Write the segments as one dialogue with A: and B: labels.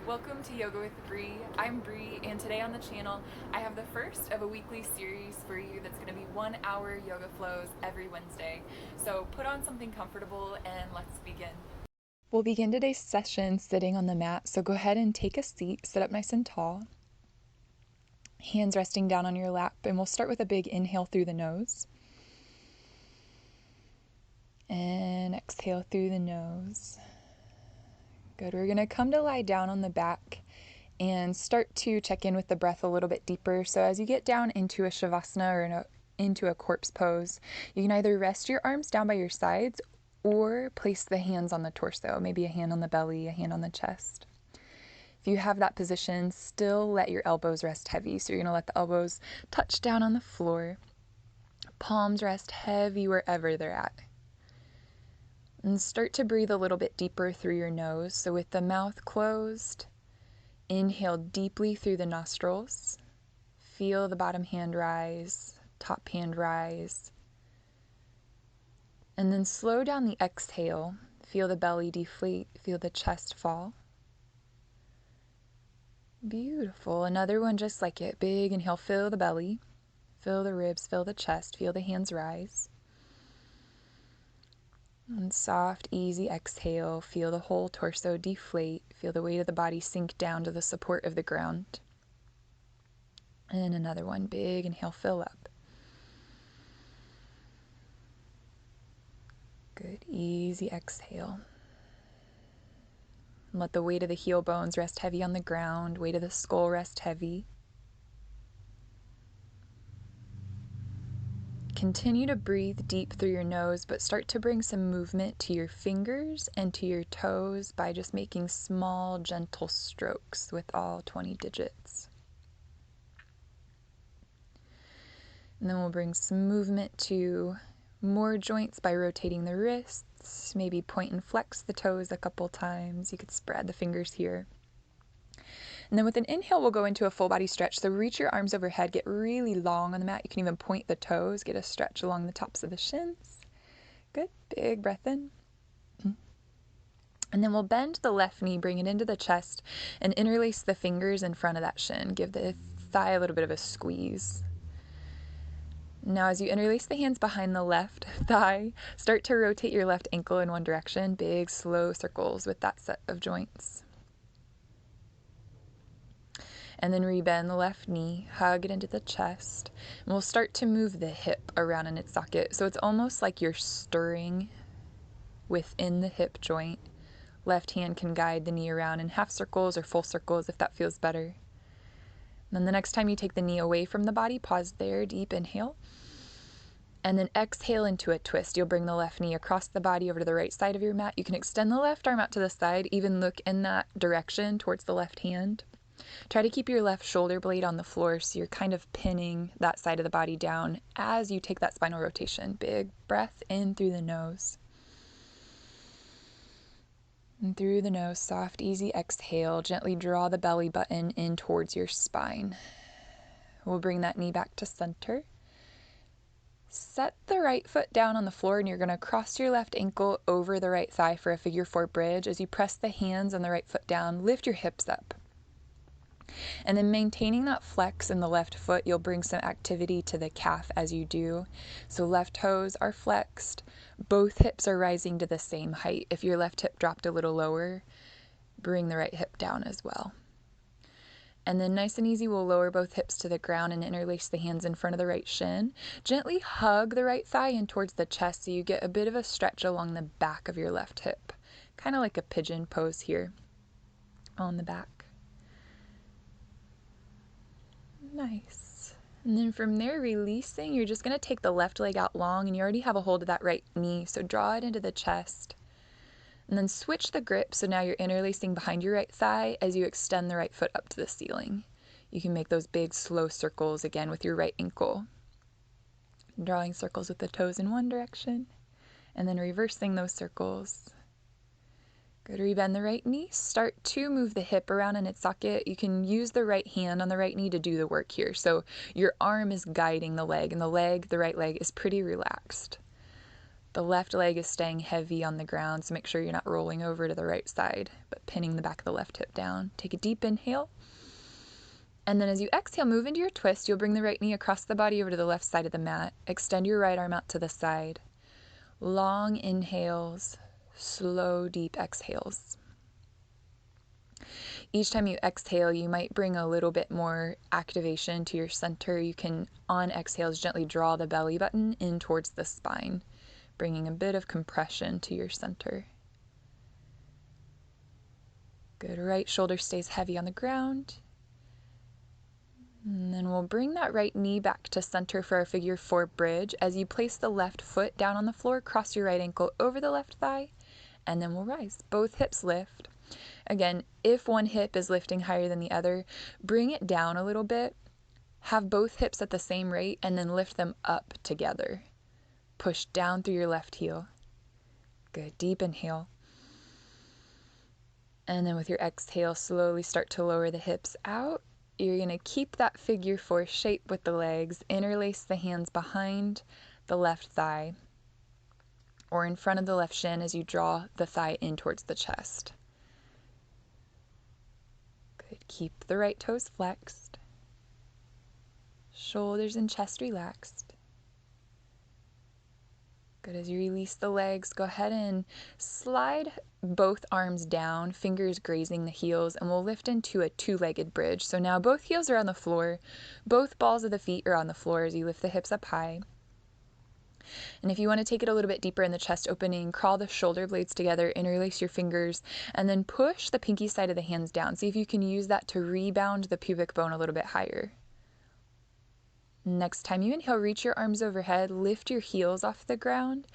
A: Welcome to Yoga with Bree. I'm Bree, and today on the channel I have the first of a weekly series for you that's going to be 1 hour yoga flows every Wednesday. So put on something comfortable and let's begin. We'll begin today's session sitting on the mat, so go ahead and take a seat, sit up nice and tall. Hands resting down on your lap, and we'll start with a big inhale through the nose. And exhale through the nose. Good. We're going to come to lie down on the back and start to check in with the breath a little bit deeper. So as you get down into a shavasana or into a corpse pose, you can either rest your arms down by your sides or place the hands on the torso, maybe a hand on the belly, a hand on the chest. If you have that position, still let your elbows rest heavy. So you're going to let the elbows touch down on the floor. Palms rest heavy wherever they're at. And start to breathe a little bit deeper through your nose. So with the mouth closed, inhale deeply through the nostrils. Feel the bottom hand rise, top hand rise. And then slow down the exhale. Feel the belly deflate, feel the chest fall. Beautiful. Another one just like it. Big inhale, fill the belly, fill the ribs, fill the chest, feel the hands rise. And soft, easy exhale. Feel the whole torso deflate. Feel the weight of the body sink down to the support of the ground. And another one. Big inhale, fill up. Good, easy exhale. And let the weight of the heel bones rest heavy on the ground. Weight of the skull rest heavy. Continue to breathe deep through your nose, but start to bring some movement to your fingers and to your toes by just making small, gentle strokes with all 20 digits. And then we'll bring some movement to more joints by rotating the wrists, maybe point and flex the toes a couple times. You could spread the fingers here. And then with an inhale, we'll go into a full body stretch. So reach your arms overhead, get really long on the mat. You can even point the toes, get a stretch along the tops of the shins. Good, big breath in. And then we'll bend the left knee, bring it into the chest, and interlace the fingers in front of that shin. Give the thigh a little bit of a squeeze. Now as you interlace the hands behind the left thigh, start to rotate your left ankle in one direction. Big, slow circles with that set of joints. And then rebend the left knee, hug it into the chest. And we'll start to move the hip around in its socket. So it's almost like you're stirring within the hip joint. Left hand can guide the knee around in half circles or full circles if that feels better. And then the next time you take the knee away from the body, pause there, deep inhale. And then exhale into a twist. You'll bring the left knee across the body over to the right side of your mat. You can extend the left arm out to the side, even look in that direction towards the left hand. Try to keep your left shoulder blade on the floor so you're kind of pinning that side of the body down as you take that spinal rotation. Big breath in through the nose. And through the nose, soft, easy exhale. Gently draw the belly button in towards your spine. We'll bring that knee back to center. Set the right foot down on the floor and you're going to cross your left ankle over the right thigh for a figure four bridge. As you press the hands on the right foot down, lift your hips up. And then maintaining that flex in the left foot, you'll bring some activity to the calf as you do. So left toes are flexed. Both hips are rising to the same height. If your left hip dropped a little lower, bring the right hip down as well. And then nice and easy, we'll lower both hips to the ground and interlace the hands in front of the right shin. Gently hug the right thigh in towards the chest so you get a bit of a stretch along the back of your left hip. Kind of like a pigeon pose here on the back. Nice. And then from there, releasing, you're just going to take the left leg out long, and you already have a hold of that right knee, so draw it into the chest. And then switch the grip, so now you're interlacing behind your right thigh as you extend the right foot up to the ceiling. You can make those big, slow circles again with your right ankle. Drawing circles with the toes in one direction, and then reversing those circles. Good, rebend the right knee. Start to move the hip around in its socket. You can use the right hand on the right knee to do the work here. So your arm is guiding the leg, and the right leg is pretty relaxed. The left leg is staying heavy on the ground, so make sure you're not rolling over to the right side, but pinning the back of the left hip down. Take a deep inhale. And then as you exhale, move into your twist. You'll bring the right knee across the body over to the left side of the mat. Extend your right arm out to the side. Long inhales, slow, deep exhales. Each time you exhale, you might bring a little bit more activation to your center. You can, on exhales, gently draw the belly button in towards the spine, bringing a bit of compression to your center. Good. Right shoulder stays heavy on the ground. And then we'll bring that right knee back to center for our figure 4 bridge. As you place the left foot down on the floor, cross your right ankle over the left thigh, and then we'll rise. Both hips lift. Again, if one hip is lifting higher than the other, bring it down a little bit. Have both hips at the same rate, and then lift them up together. Push down through your left heel. Good. Deep inhale. And then with your exhale, slowly start to lower the hips out. You're going to keep that figure 4 shape with the legs. Interlace the hands behind the left thigh or in front of the left shin as you draw the thigh in towards the chest. Good. Keep the right toes flexed. Shoulders and chest relaxed. Good. As you release the legs, go ahead and slide both arms down, fingers grazing the heels, and we'll lift into a 2-legged bridge. So now both heels are on the floor, both balls of the feet are on the floor as you lift the hips up high. And if you want to take it a little bit deeper in the chest opening, crawl the shoulder blades together, interlace your fingers, and then push the pinky side of the hands down. See if you can use that to rebound the pubic bone a little bit higher. Next time you inhale, reach your arms overhead, lift your heels off the ground,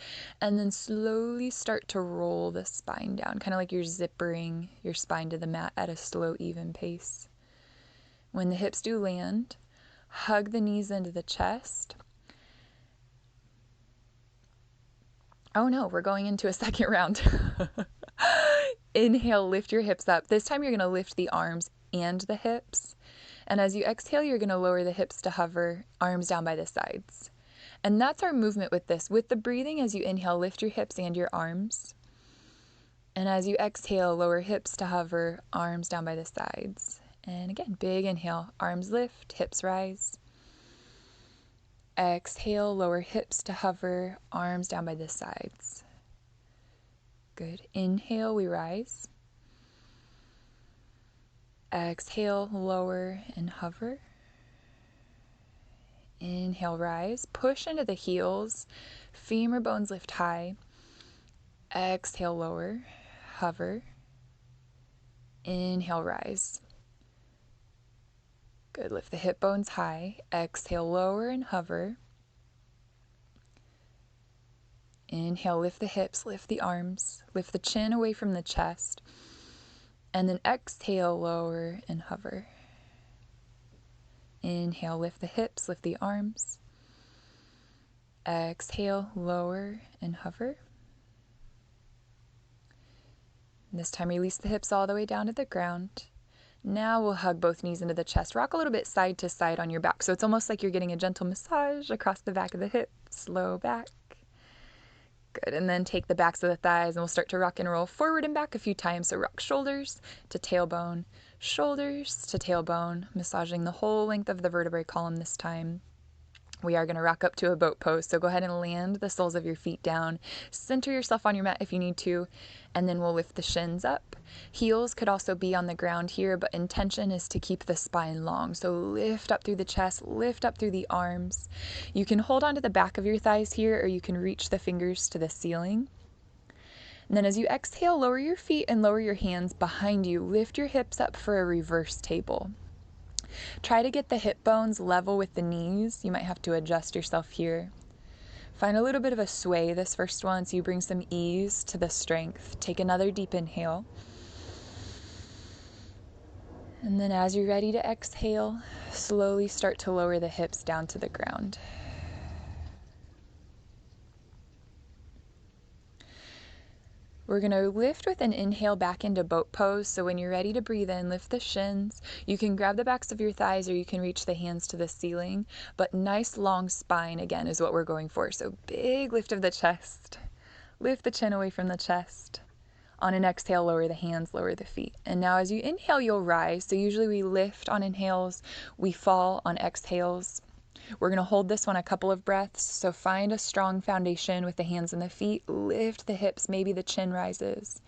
A: and then slowly start to roll the spine down, kind of like you're zippering your spine to the mat at a slow, even pace. When the hips do land, hug the knees into the chest. Oh no, we're going into a second round. Inhale, lift your hips up. This time you're going to lift the arms and the hips. And as you exhale, you're going to lower the hips to hover, arms down by the sides. And that's our movement with this. With the breathing, as you inhale, lift your hips and your arms. And as you exhale, lower hips to hover, arms down by the sides. And again, big inhale, arms lift, hips rise. Exhale, lower hips to hover, arms down by the sides. Good. Inhale, we rise. Exhale, lower and hover. Inhale, rise. Push into the heels. Femur bones lift high. Exhale, lower. Hover. Inhale, rise. Good. Lift the hip bones high. Exhale, lower and hover. Inhale, lift the hips, lift the arms. Lift the chin away from the chest. And then exhale, lower and hover. Inhale, lift the hips, lift the arms. Exhale, lower and hover. And this time, release the hips all the way down to the ground. Now we'll hug both knees into the chest. Rock a little bit side to side on your back. So it's almost like you're getting a gentle massage across the back of the hips. Low back. Good. And then take the backs of the thighs and we'll start to rock and roll forward and back a few times. So rock shoulders to tailbone, shoulders to tailbone, massaging the whole length of the vertebrae column this time. We are going to rock up to a boat pose. So go ahead and land the soles of your feet down. Center yourself on your mat if you need to. And then we'll lift the shins up. Heels could also be on the ground here, but intention is to keep the spine long. So lift up through the chest, lift up through the arms. You can hold onto the back of your thighs here, or you can reach the fingers to the ceiling. And then as you exhale, lower your feet and lower your hands behind you. Lift your hips up for a reverse table. Try to get the hip bones level with the knees. You might have to adjust yourself here. Find a little bit of a sway this first one so you bring some ease to the strength. Take another deep inhale. And then as you're ready to exhale, slowly start to lower the hips down to the ground. We're going to lift with an inhale back into boat pose. So when you're ready to breathe in, lift the shins. You can grab the backs of your thighs or you can reach the hands to the ceiling. But nice long spine again is what we're going for. So big lift of the chest. Lift the chin away from the chest. On an exhale, lower the hands, lower the feet. And now as you inhale, you'll rise. So usually we lift on inhales, we fall on exhales. We're going to hold this one a couple of breaths. So find a strong foundation with the hands and the feet. Lift the hips, maybe the chin rises.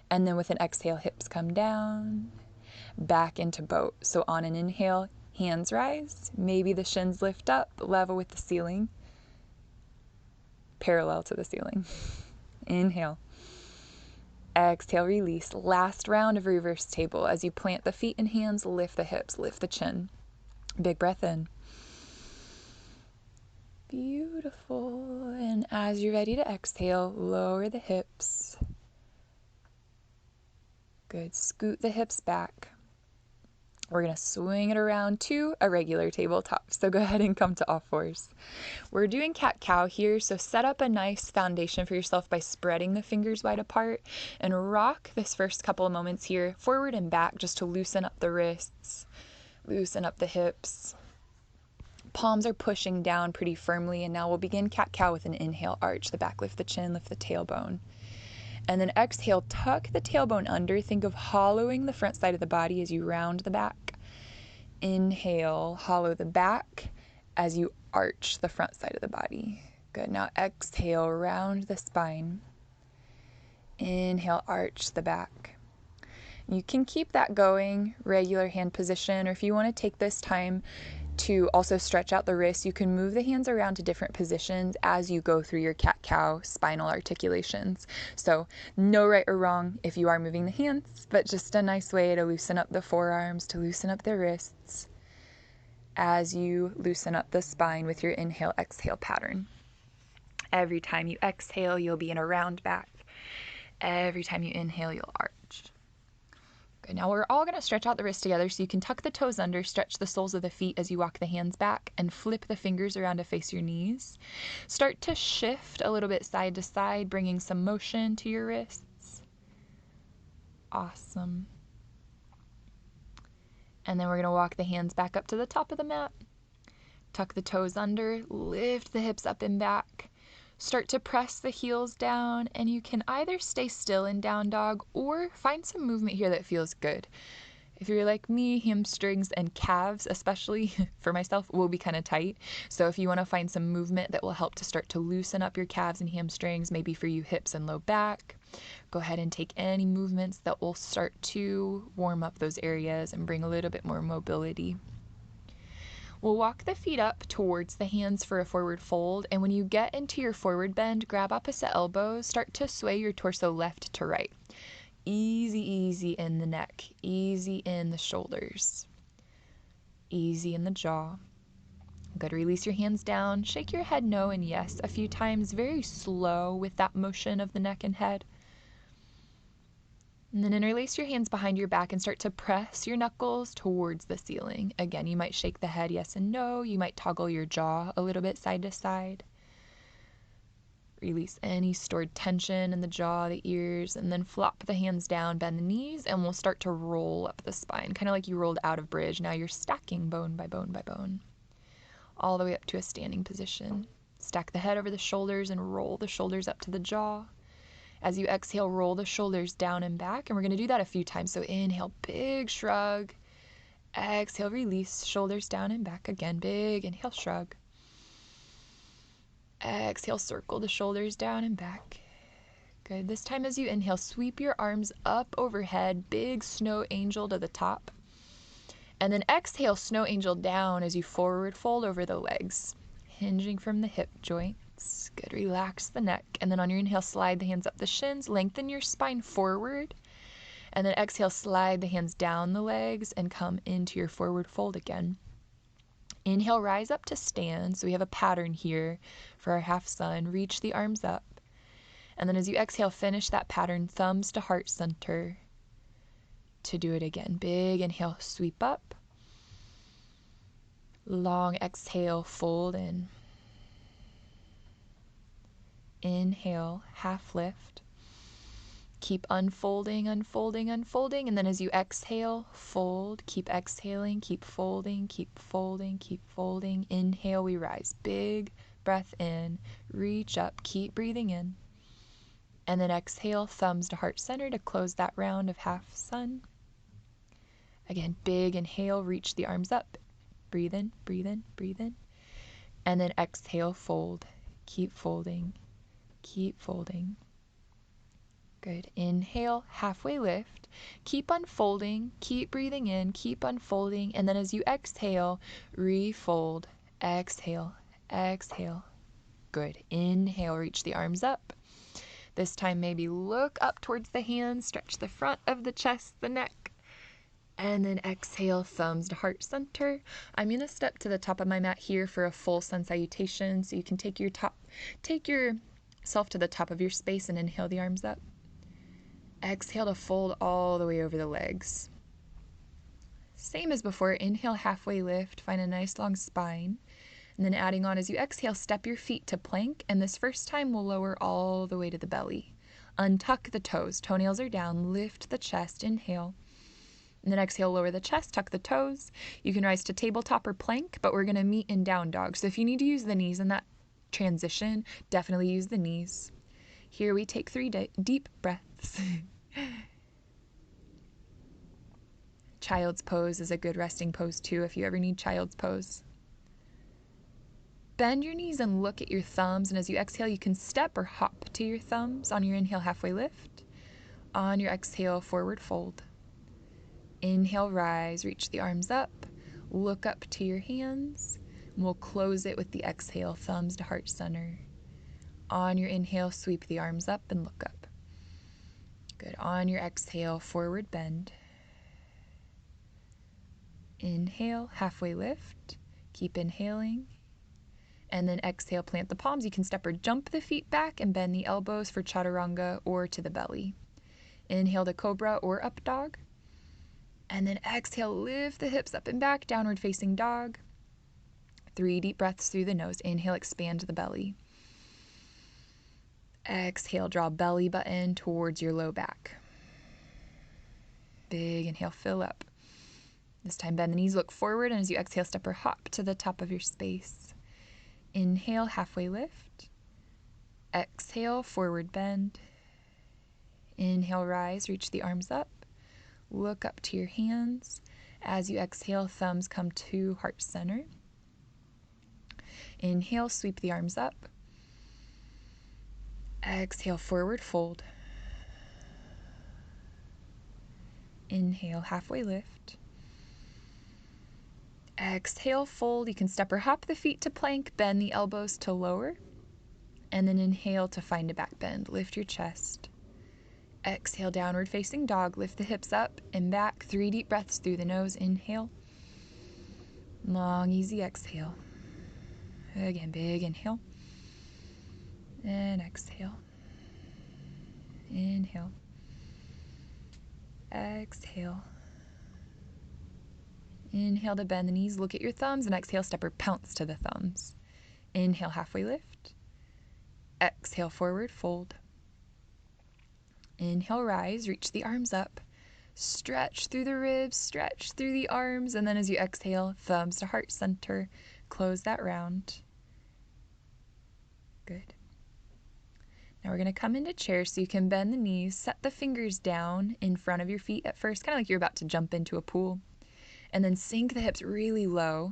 A: And then with an exhale, hips come down, back into boat. So on an inhale, hands rise. Maybe the shins lift up, level with the ceiling, parallel to the ceiling. Inhale. Exhale, release. Last round of reverse table. As you plant the feet and hands, lift the hips, lift the chin. Big breath in. Beautiful. And as you're ready to exhale, lower the hips. Good. Scoot the hips back. We're going to swing it around to a regular tabletop. So go ahead and come to all fours. We're doing cat-cow here, so set up a nice foundation for yourself by spreading the fingers wide apart and rock this first couple of moments here forward and back just to loosen up the wrists, loosen up the hips. Palms are pushing down pretty firmly, and now we'll begin cat-cow with an inhale, arch the back, lift the chin, lift the tailbone. And then exhale, tuck the tailbone under. Think of hollowing the front side of the body as you round the back. Inhale, hollow the back as you arch the front side of the body. Good. Now exhale, round the spine. Inhale, arch the back. You can keep that going, regular hand position, or if you want to take this time to also stretch out the wrists, you can move the hands around to different positions as you go through your cat-cow spinal articulations. So no right or wrong if you are moving the hands, but just a nice way to loosen up the forearms, to loosen up the wrists as you loosen up the spine with your inhale-exhale pattern. Every time you exhale, you'll be in a round back. Every time you inhale, you'll arch. Good. Now we're all going to stretch out the wrists together so you can tuck the toes under, stretch the soles of the feet as you walk the hands back, and flip the fingers around to face your knees. Start to shift a little bit side to side, bringing some motion to your wrists. Awesome. And then we're going to walk the hands back up to the top of the mat. Tuck the toes under, lift the hips up and back. Start to press the heels down, and you can either stay still in down dog or find some movement here that feels good. If you're like me, hamstrings and calves, especially for myself, will be kind of tight. So if you want to find some movement that will help to start to loosen up your calves and hamstrings, maybe for you hips and low back, go ahead and take any movements that will start to warm up those areas and bring a little bit more mobility. We'll walk the feet up towards the hands for a forward fold, and when you get into your forward bend, grab opposite elbows, start to sway your torso left to right. Easy, easy in the neck, easy in the shoulders, easy in the jaw. Good. Release your hands down, shake your head no and yes a few times, very slow with that motion of the neck and head. And then interlace your hands behind your back and start to press your knuckles towards the ceiling. Again, you might shake the head yes and no. You might toggle your jaw a little bit side to side. Release any stored tension in the jaw, the ears, and then flop the hands down, bend the knees, and we'll start to roll up the spine, kind of like you rolled out of bridge. Now you're stacking bone by bone by bone, all the way up to a standing position. Stack the head over the shoulders and roll the shoulders up to the jaw. As you exhale, roll the shoulders down and back, and we're going to do that a few times. So inhale, big shrug. Exhale, release, shoulders down and back. Again, big inhale, shrug. Exhale, circle the shoulders down and back. Good. This time as you inhale, sweep your arms up overhead, big snow angel to the top. And then exhale, snow angel down as you forward fold over the legs, hinging from the hip joint. Good. Relax the neck. And then on your inhale, slide the hands up the shins, lengthen your spine forward. And then exhale, slide the hands down the legs and come into your forward fold again. Inhale, rise up to stand. So we have a pattern here for our half sun. Reach the arms up. And then as you exhale, finish that pattern, thumbs to heart center. To do it again. Big inhale, sweep up. Long exhale, fold in. Inhale, half lift. Keep unfolding, unfolding, unfolding. And then as you exhale, fold. Keep exhaling, keep folding, keep folding, keep folding. Inhale, we rise. Big breath in. Reach up. Keep breathing in. And then exhale, thumbs to heart center to close that round of half sun. Again, big inhale, reach the arms up. Breathe in, breathe in, breathe in. And then exhale, fold. Keep folding, keep folding. Good. Inhale, halfway lift. Keep unfolding, keep breathing in, keep unfolding. And then as you exhale, refold. Exhale, exhale. Good. Inhale, reach the arms up. This time maybe look up towards the hands, stretch the front of the chest, the neck. And then exhale, thumbs to heart center. I'm going to step to the top of my mat here for a full sun salutation. So you can take yourself to the top of your space and inhale the arms up. Exhale to fold all the way over the legs. Same as before, inhale, halfway lift, find a nice long spine. And then adding on as you exhale, step your feet to plank. And this first time we'll lower all the way to the belly. Untuck the toes, toenails are down, lift the chest, inhale. And then exhale, lower the chest, tuck the toes. You can rise to tabletop or plank, but we're going to meet in down dog. So if you need to use the knees in that transition, definitely use the knees. Here we take 3 deep breaths. Child's pose is a good resting pose too if you ever need child's pose. Bend your knees and look at your thumbs, and as you exhale, you can step or hop to your thumbs. On your inhale, halfway lift. On your exhale, forward fold. Inhale, rise, reach the arms up, look up to your hands. And we'll close it with the exhale, thumbs to heart center. On your inhale, sweep the arms up and look up. Good. On your exhale, forward bend. Inhale, halfway lift. Keep inhaling. And then exhale, plant the palms. You can step or jump the feet back and bend the elbows for chaturanga or to the belly. Inhale to cobra or up dog. And then exhale, lift the hips up and back, downward facing dog. 3 deep breaths through the nose. Inhale, expand the belly. Exhale, draw belly button towards your low back. Big inhale, fill up. This time bend the knees, look forward, and as you exhale, step or hop to the top of your space. Inhale, halfway lift. Exhale, forward bend. Inhale, rise, reach the arms up. Look up to your hands. As you exhale, thumbs come to heart center. Inhale, sweep the arms up. Exhale, forward fold. Inhale, halfway lift. Exhale, fold. You can step or hop the feet to plank, bend the elbows to lower. And then inhale to find a back bend. Lift your chest. Exhale, downward facing dog. Lift the hips up and back. 3 deep breaths through the nose. Inhale. Long, easy exhale. Again, big inhale. And exhale. Inhale. Exhale. Inhale to bend the knees, look at your thumbs, and exhale, step or pounce to the thumbs. Inhale, halfway lift. Exhale, forward fold. Inhale, rise, reach the arms up. Stretch through the ribs, stretch through the arms, and then as you exhale, thumbs to heart center, close that round. Good. Now we're going to come into chair so you can bend the knees, set the fingers down in front of your feet at first, kind of like you're about to jump into a pool. And then sink the hips really low.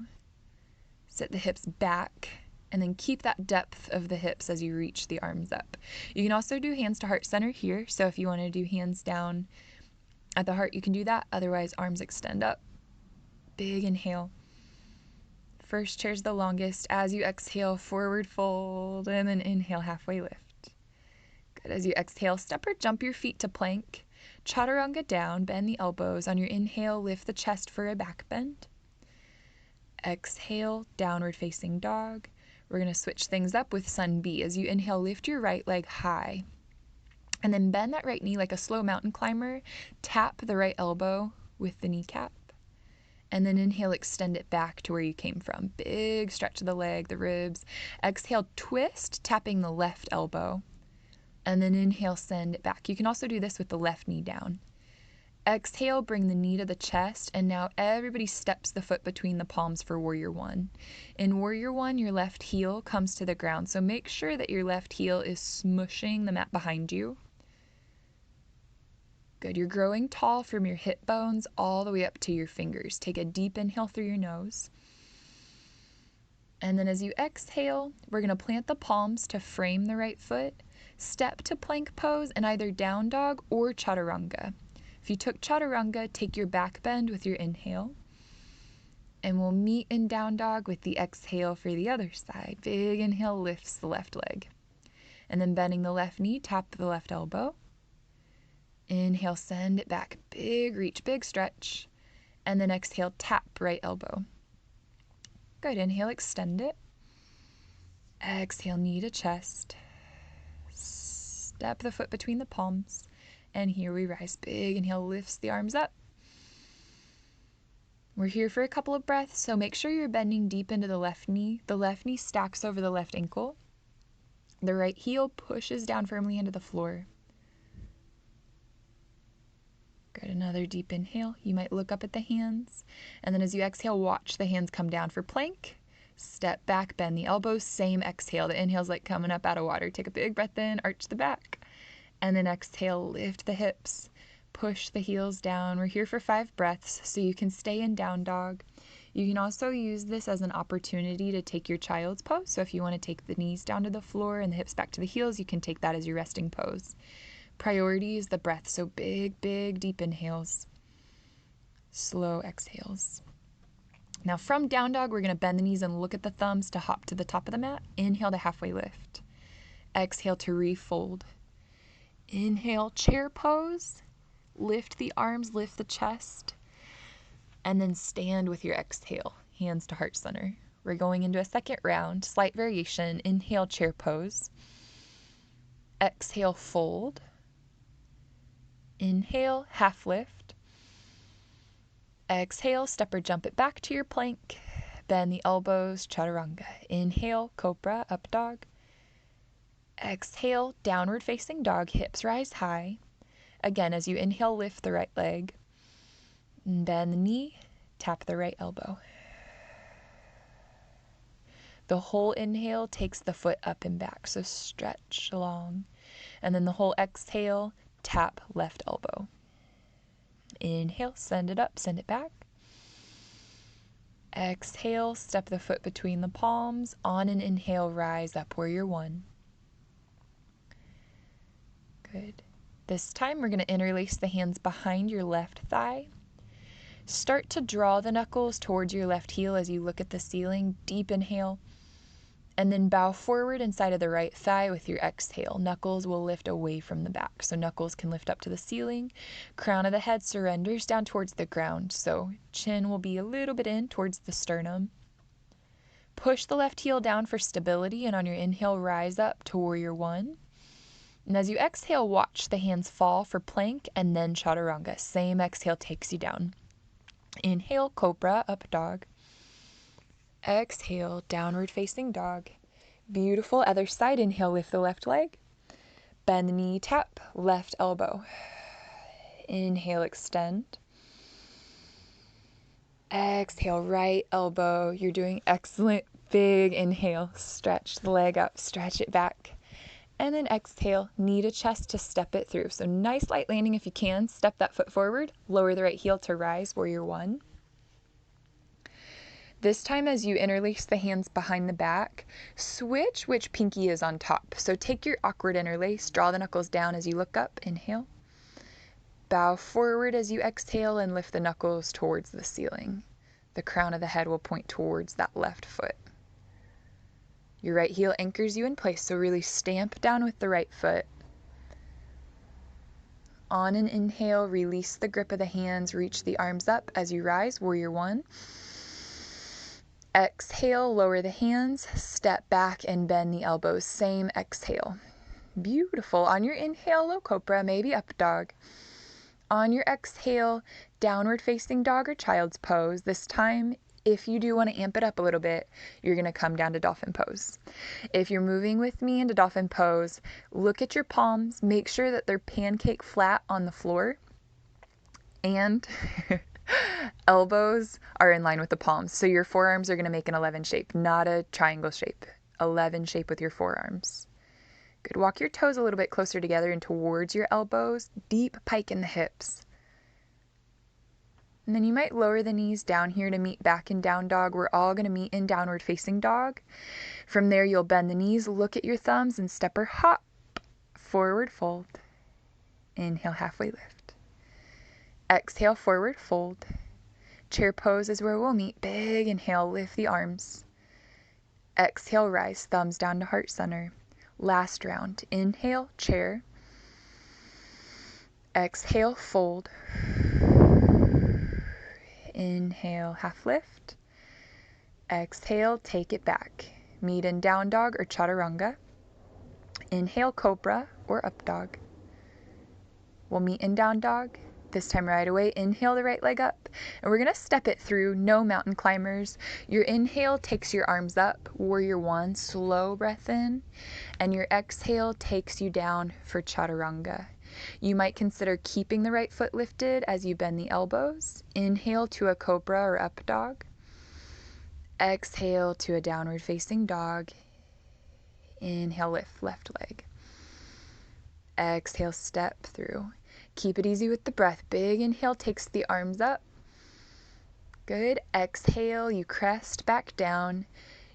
A: Sit the hips back, and then keep that depth of the hips as you reach the arms up. You can also do hands to heart center here. So if you want to do hands down at the heart, you can do that. Otherwise, arms extend up. Big inhale. First chair's the longest. As you exhale, forward fold, and then inhale, halfway lift. Good. As you exhale, step or jump your feet to plank. Chaturanga down, bend the elbows. On your inhale, lift the chest for a back bend. Exhale, downward facing dog. We're going to switch things up with sun B. As you inhale, lift your right leg high. And then bend that right knee like a slow mountain climber. Tap the right elbow with the kneecap. And then inhale, extend it back to where you came from. Big stretch of the leg, the ribs. Exhale, twist, tapping the left elbow. And then inhale, send it back. You can also do this with the left knee down. Exhale, bring the knee to the chest, and now everybody steps the foot between the palms for Warrior One. In Warrior One, your left heel comes to the ground, so make sure that your left heel is smushing the mat behind you. Good. You're growing tall from your hip bones all the way up to your fingers. Take a deep inhale through your nose. And then as you exhale, we're going to plant the palms to frame the right foot. Step to plank pose in either down dog or chaturanga. If you took chaturanga, take your back bend with your inhale. And we'll meet in down dog with the exhale for the other side. Big inhale lifts the left leg. And then bending the left knee, tap the left elbow. Inhale, send it back. Big reach, big stretch. And then exhale, tap right elbow. Good. Inhale, extend it. Exhale, knee to chest. Step the foot between the palms. And here we rise. Big inhale lifts the arms up. We're here for a couple of breaths, so make sure you're bending deep into the left knee. The left knee stacks over the left ankle. The right heel pushes down firmly into the floor. Good. Another deep inhale. You might look up at the hands. And then as you exhale, watch the hands come down for plank. Step back, bend the elbows. Same exhale. The inhale's like coming up out of water. Take a big breath in, arch the back. And then exhale, lift the hips. Push the heels down. We're here for 5 breaths, so you can stay in down dog. You can also use this as an opportunity to take your child's pose. So if you want to take the knees down to the floor and the hips back to the heels, you can take that as your resting pose. Priority is the breath, so big, big, deep inhales, slow exhales. Now from down dog, we're going to bend the knees and look at the thumbs to hop to the top of the mat. Inhale to halfway lift. Exhale to refold. Inhale, chair pose. Lift the arms, lift the chest. And then stand with your exhale, hands to heart center. We're going into a second round, slight variation. Inhale, chair pose. Exhale, fold. Inhale, half lift. Exhale, step or jump it back to your plank. Bend the elbows, chaturanga. Inhale, cobra, up dog. Exhale, downward facing dog, hips rise high. Again, as you inhale, lift the right leg. Bend the knee, tap the right elbow. The whole inhale takes the foot up and back, so stretch long. And then the whole exhale, tap left elbow. Inhale, send it up, send it back. Exhale, step the foot between the palms. On an inhale, rise up, warrior one. Good. This time we're going to interlace the hands behind your left thigh. Start to draw the knuckles towards your left heel as you look at the ceiling. Deep inhale. And then bow forward inside of the right thigh with your exhale. Knuckles will lift away from the back. So knuckles can lift up to the ceiling. Crown of the head surrenders down towards the ground. So chin will be a little bit in towards the sternum. Push the left heel down for stability. And on your inhale, rise up to warrior one. And as you exhale, watch the hands fall for plank and then chaturanga. Same exhale takes you down. Inhale, cobra, up dog. Exhale, downward facing dog. Beautiful. Other side. Inhale, lift the left leg. Bend the knee, tap, left elbow. Inhale, extend. Exhale, right elbow. You're doing excellent. Big inhale. Stretch the leg up, stretch it back. And then exhale, knee to chest to step it through. So nice light landing if you can. Step that foot forward. Lower the right heel to rise, warrior one. This time as you interlace the hands behind the back, switch which pinky is on top. So take your awkward interlace, draw the knuckles down as you look up, inhale. Bow forward as you exhale and lift the knuckles towards the ceiling. The crown of the head will point towards that left foot. Your right heel anchors you in place, so really stamp down with the right foot. On an inhale, release the grip of the hands, reach the arms up as you rise, warrior one. Exhale, lower the hands, step back and bend the elbows. Same exhale. Beautiful. On your inhale, low cobra, maybe up dog. On your exhale, downward facing dog or child's pose. This time, if you do want to amp it up a little bit, you're going to come down to dolphin pose. If you're moving with me into dolphin pose, look at your palms, make sure that they're pancake flat on the floor, and elbows are in line with the palms. So your forearms are going to make an 11 shape, not a triangle shape. 11 shape with your forearms. Good. Walk your toes a little bit closer together and towards your elbows. Deep pike in the hips. And then you might lower the knees down here to meet back in down dog. We're all going to meet in downward facing dog. From there, you'll bend the knees, look at your thumbs, and step or hop. Forward fold. Inhale, halfway lift. Exhale, forward fold. Chair pose is where we'll meet. Big inhale, lift the arms. Exhale, rise, thumbs down to heart center. Last round. Inhale, chair. Exhale, fold. Inhale, half lift. Exhale, take it back. Meet in down dog or chaturanga. Inhale, cobra or up dog. We'll meet in down dog. This time right away, inhale the right leg up. And we're going to step it through, no mountain climbers. Your inhale takes your arms up, warrior one, slow breath in. And your exhale takes you down for chaturanga. You might consider keeping the right foot lifted as you bend the elbows. Inhale to a cobra or up dog. Exhale to a downward facing dog. Inhale, lift left leg. Exhale, step through. Keep it easy with the breath. Big inhale takes the arms up. Good. Exhale, you crest back down.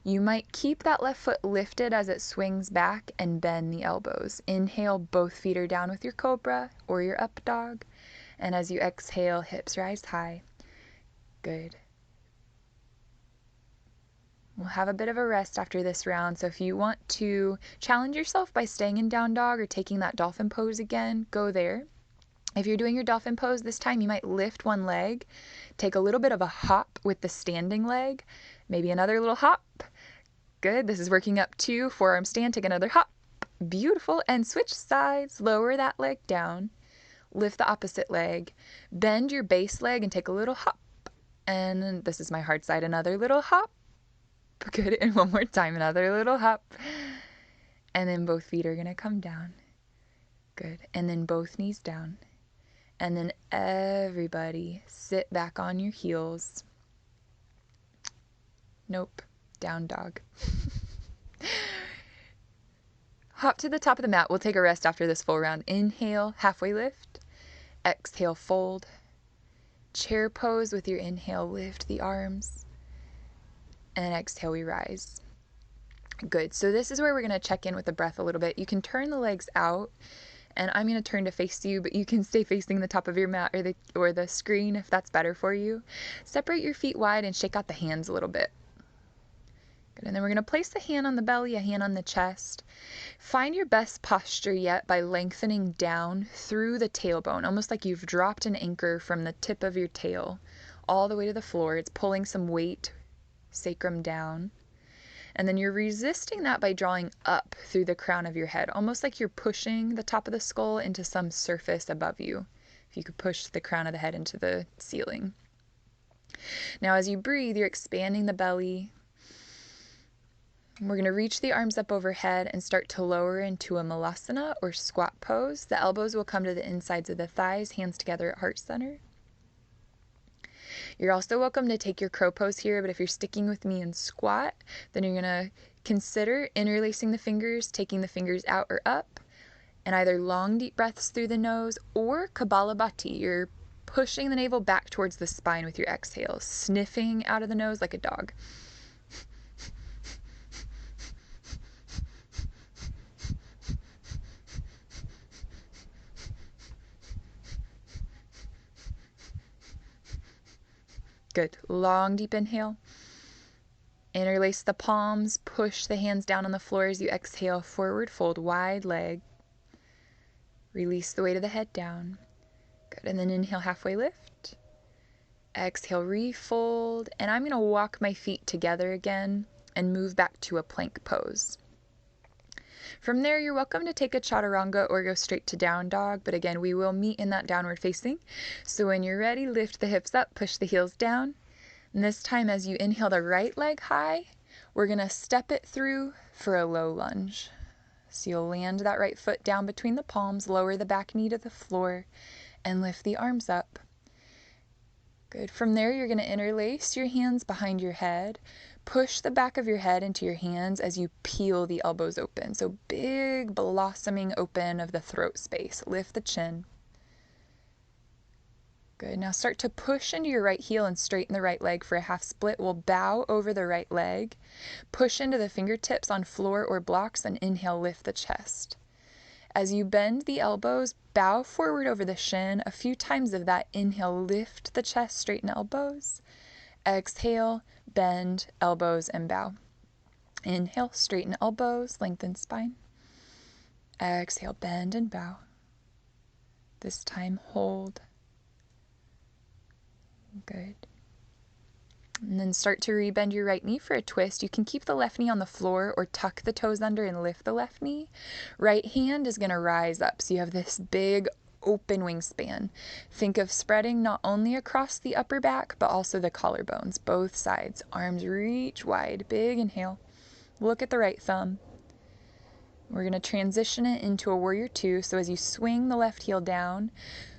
A: You might keep that left foot lifted as it swings back and bend the elbows. Inhale, both feet are down with your cobra or your up dog. And as you exhale, hips rise high. Good. We'll have a bit of a rest after this round. So if you want to challenge yourself by staying in down dog or taking that dolphin pose again, go there. If you're doing your dolphin pose this time, you might lift one leg, take a little bit of a hop with the standing leg, maybe another little hop. Good. This is working up to forearm stand. Take another hop. Beautiful. And switch sides. Lower that leg down. Lift the opposite leg. Bend your base leg and take a little hop. And this is my hard side. Another little hop. Good. And one more time. Another little hop. And then both feet are going to come down. Good. And then both knees down. And then everybody sit back on your heels. Nope. Down dog. Hop to the top of the mat. We'll take a rest after this full round. Inhale, halfway lift. Exhale, fold. Chair pose with your inhale. Lift the arms. And exhale, we rise. Good. So this is where we're going to check in with the breath a little bit. You can turn the legs out. And I'm going to turn to face you, but you can stay facing the top of your mat or the screen if that's better for you. Separate your feet wide and shake out the hands a little bit. Good. And then we're going to place a hand on the belly, a hand on the chest. Find your best posture yet by lengthening down through the tailbone, almost like you've dropped an anchor from the tip of your tail all the way to the floor. It's pulling some weight, sacrum down. And then you're resisting that by drawing up through the crown of your head, almost like you're pushing the top of the skull into some surface above you. If you could push the crown of the head into the ceiling. Now as you breathe, you're expanding the belly. We're going to reach the arms up overhead and start to lower into a Hanumanasana or squat pose. The elbows will come to the insides of the thighs, hands together at heart center. You're also welcome to take your crow pose here, but if you're sticking with me in squat, then you're going to consider interlacing the fingers, taking the fingers out or up, and either long deep breaths through the nose or Kapalabhati. You're pushing the navel back towards the spine with your exhale, sniffing out of the nose like a dog. Good. Long, deep inhale. Interlace the palms. Push the hands down on the floor as you exhale. Forward fold, wide leg. Release the weight of the head down. Good. And then inhale, halfway lift. Exhale, refold. And I'm going to walk my feet together again and move back to a plank pose. From there, you're welcome to take a chaturanga or go straight to down dog. But again, we will meet in that downward facing. So when you're ready, lift the hips up, push the heels down. And this time, as you inhale the right leg high, we're going to step it through for a low lunge. So you'll land that right foot down between the palms, lower the back knee to the floor, and lift the arms up. Good. From there, you're going to interlace your hands behind your head. Push the back of your head into your hands as you peel the elbows open. So big blossoming open of the throat space. Lift the chin. Good. Now start to push into your right heel and straighten the right leg for a half split. We'll bow over the right leg. Push into the fingertips on floor or blocks and inhale, lift the chest. As you bend the elbows, bow forward over the shin. A few times of that. Inhale, lift the chest, straighten elbows. Exhale, bend elbows and bow. Inhale, straighten elbows, lengthen spine. Exhale, bend and bow. This time, hold. Good. And then start to rebend your right knee for a twist. You can keep the left knee on the floor or tuck the toes under and lift the left knee. Right hand is going to rise up. So you have this big open wingspan. Think of spreading not only across the upper back, but also the collarbones, both sides. Arms reach wide. Big inhale. Look at the right thumb. We're going to transition it into a warrior two. So as you swing the left heel down,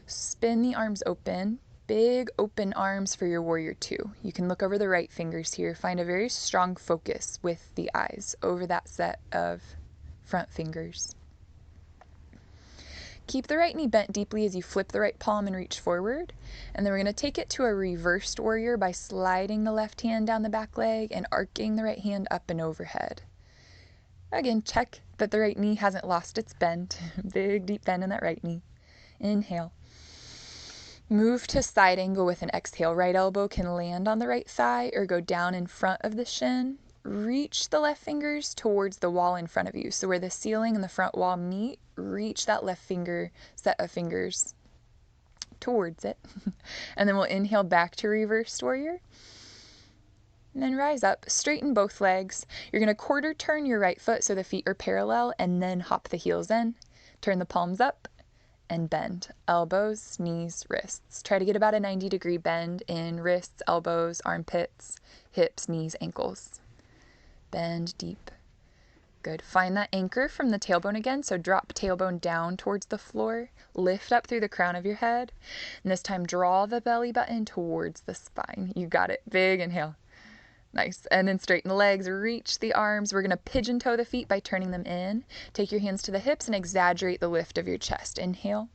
A: spin the arms open. Big open arms for your warrior two. You can look over the right fingers here. Find a very strong focus with the eyes over that set of front fingers. Keep the right knee bent deeply as you flip the right palm and reach forward. And then we're going to take it to a reversed warrior by sliding the left hand down the back leg and arcing the right hand up and overhead. Again, check that the right knee hasn't lost its bend. Big deep bend in that right knee. Inhale. Move to side angle with an exhale. Right elbow can land on the right thigh or go down in front of the shin. Reach the left fingers towards the wall in front of you. So where the ceiling and the front wall meet, reach that left finger set of fingers towards it. And then we'll inhale back to reversed warrior. And then rise up, straighten both legs. You're going to quarter turn your right foot so the feet are parallel and then hop the heels in. Turn the palms up. And bend. Elbows, knees, wrists. Try to get about a 90-degree bend in wrists, elbows, armpits, hips, knees, ankles. Bend deep. Good. Find that anchor from the tailbone again. So drop tailbone down towards the floor. Lift up through the crown of your head. And this time draw the belly button towards the spine. You got it. Big inhale. Nice. And then straighten the legs, reach the arms. We're going to pigeon toe the feet by turning them in. Take your hands to the hips and exaggerate the lift of your chest. Inhale.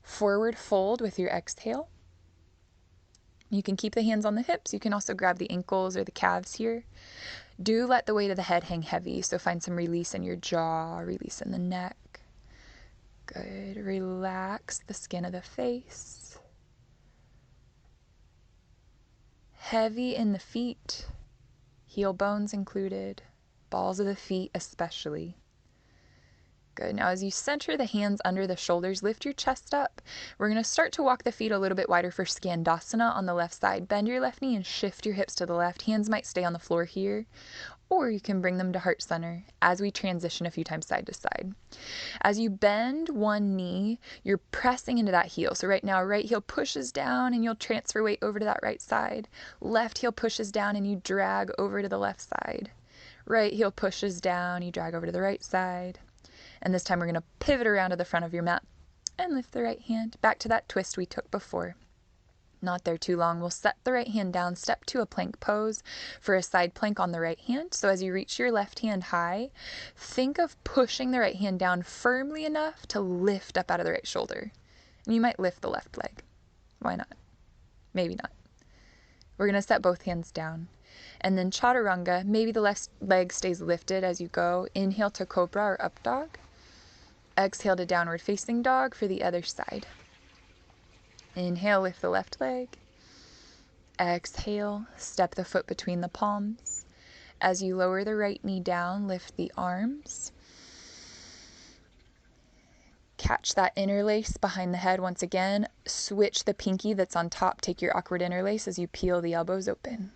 A: Forward fold with your exhale. You can keep the hands on the hips. You can also grab the ankles or the calves here. Do let the weight of the head hang heavy. So find some release in your jaw, release in the neck. Good. Relax the skin of the face. Heavy in the feet, heel bones included, balls of the feet especially. Good. Now as you center the hands under the shoulders, lift your chest up. We're going to start to walk the feet a little bit wider for Skandasana on the left side. Bend your left knee and shift your hips to the left. Hands might stay on the floor here, or you can bring them to heart center as we transition a few times side to side. As you bend one knee, you're pressing into that heel. So right now, right heel pushes down and you'll transfer weight over to that right side. Left heel pushes down and you drag over to the left side. Right heel pushes down, you drag over to the right side. And this time we're going to pivot around to the front of your mat and lift the right hand back to that twist we took before. Not there too long. We'll set the right hand down, step to a plank pose for a side plank on the right hand. So as you reach your left hand high, think of pushing the right hand down firmly enough to lift up out of the right shoulder. And you might lift the left leg. Why not? Maybe not. We're going to set both hands down. And then chaturanga, maybe the left leg stays lifted as you go. Inhale to cobra or up dog. Exhale to downward facing dog for the other side. Inhale, lift the left leg. Exhale, step the foot between the palms. As you lower the right knee down, lift the arms. Catch that interlace behind the head once again. Switch the pinky that's on top. Take your awkward interlace as you peel the elbows open.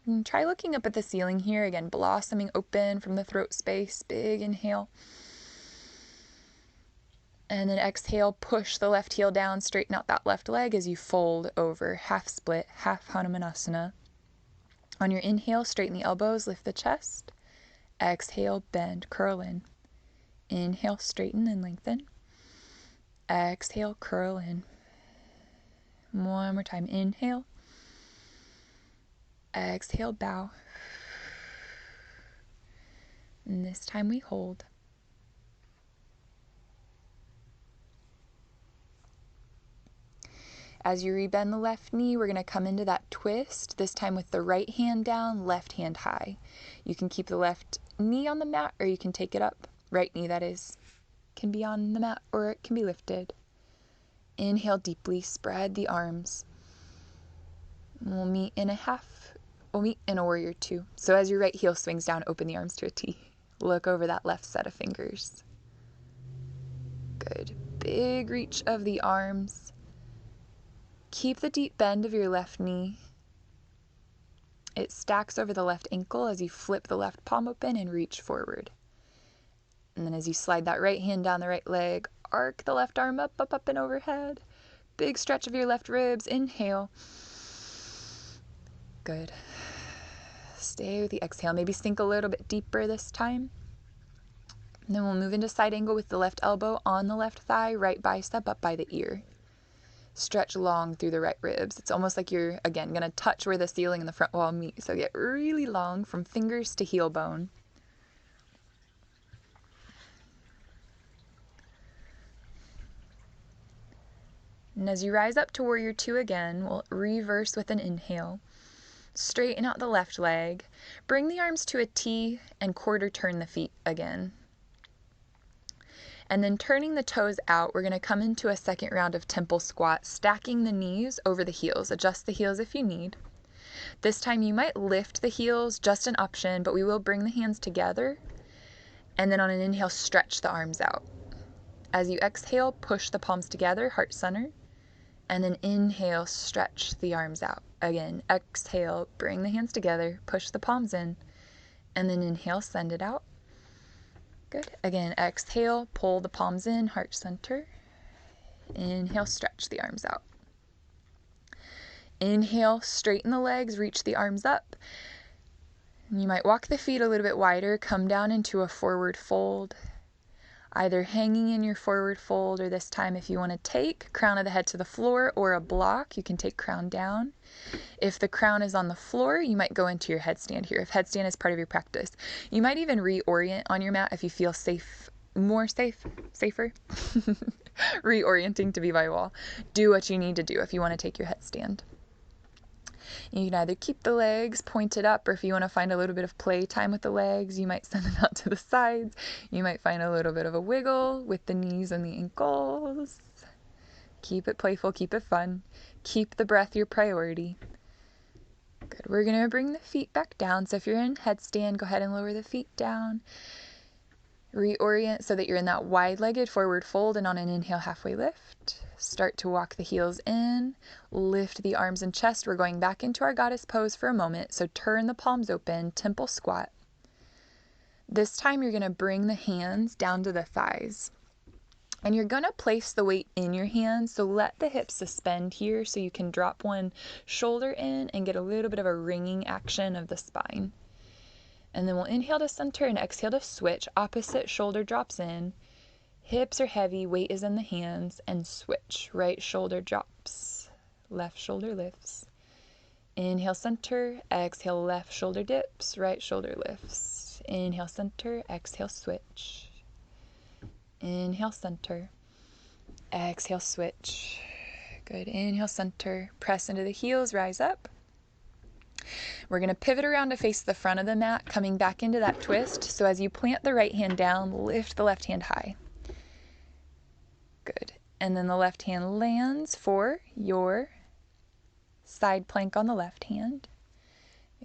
A: And try looking up at the ceiling here. Again, blossoming open from the throat space. Big inhale. And then exhale, push the left heel down, straighten out that left leg as you fold over, half split, half Hanumanasana. On your inhale, straighten the elbows, lift the chest. Exhale, bend, curl in. Inhale, straighten and lengthen. Exhale, curl in. One more time, inhale. Exhale, bow. And this time we hold. As you rebend the left knee, we're going to come into that twist, this time with the right hand down, left hand high. You can keep the left knee on the mat, or you can take it up. Right knee, that is, can be on the mat, or it can be lifted. Inhale deeply, spread the arms. We'll meet in a warrior two. So as your right heel swings down, open the arms to a T. Look over that left set of fingers. Good. Big reach of the arms. Keep the deep bend of your left knee. It stacks over the left ankle as you flip the left palm open and reach forward. And then as you slide that right hand down the right leg, arc the left arm up, up, up and overhead. Big stretch of your left ribs. Inhale. Good. Stay with the exhale. Maybe sink a little bit deeper this time. And then we'll move into side angle with the left elbow on the left thigh, right bicep up by the ear. Stretch long through the right ribs. It's almost like you're, again, going to touch where the ceiling and the front wall meet. So get really long from fingers to heel bone. And as you rise up to warrior two again, we'll reverse with an inhale. Straighten out the left leg. Bring the arms to a T and quarter turn the feet again. And then turning the toes out, we're going to come into a second round of temple squat, stacking the knees over the heels. Adjust the heels if you need. This time you might lift the heels, just an option, but we will bring the hands together. And then on an inhale, stretch the arms out. As you exhale, push the palms together, heart center. And then inhale, stretch the arms out. Again, exhale, bring the hands together, push the palms in. And then inhale, send it out. Good. Again, exhale, pull the palms in, heart center. Inhale, stretch the arms out. Inhale, straighten the legs, reach the arms up. You might walk the feet a little bit wider, come down into a forward fold. Either hanging in your forward fold, or this time if you want to take crown of the head to the floor or a block, you can take crown down. If the crown is on the floor, you might go into your headstand here. If headstand is part of your practice, you might even reorient on your mat if you feel safer. Reorienting to be by wall. Do what you need to do if you want to take your headstand. You can either keep the legs pointed up, or if you want to find a little bit of play time with the legs, you might send them out to the sides. You might find a little bit of a wiggle with the knees and the ankles. Keep it playful, keep it fun. Keep the breath your priority. Good. We're going to bring the feet back down. So if you're in headstand, go ahead and lower the feet down. Reorient so that you're in that wide-legged forward fold, and on an inhale, halfway lift. Start to walk the heels in, lift the arms and chest. We're going back into our goddess pose for a moment. So turn the palms open, temple squat. This time you're going to bring the hands down to the thighs. And you're going to place the weight in your hands. So let the hips suspend here so you can drop one shoulder in and get a little bit of a ringing action of the spine. And then we'll inhale to center and exhale to switch. Opposite shoulder drops in. Hips are heavy, weight is in the hands, and switch. Right shoulder drops, left shoulder lifts. Inhale, center, exhale, left shoulder dips, right shoulder lifts. Inhale, center, exhale, switch. Inhale, center, exhale, switch. Good. Inhale, center, press into the heels, rise up. We're going to pivot around to face the front of the mat, coming back into that twist. So as you plant the right hand down, lift the left hand high. Good. And then the left hand lands for your side plank on the left hand.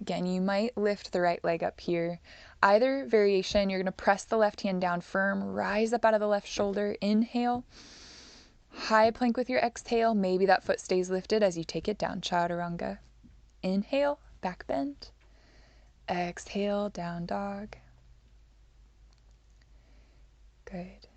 A: Again, you might lift the right leg up here. Either variation, you're going to press the left hand down firm, rise up out of the left shoulder, inhale. High plank with your exhale. Maybe that foot stays lifted as you take it down, chaturanga. Inhale, back bend. Exhale, down dog. Good.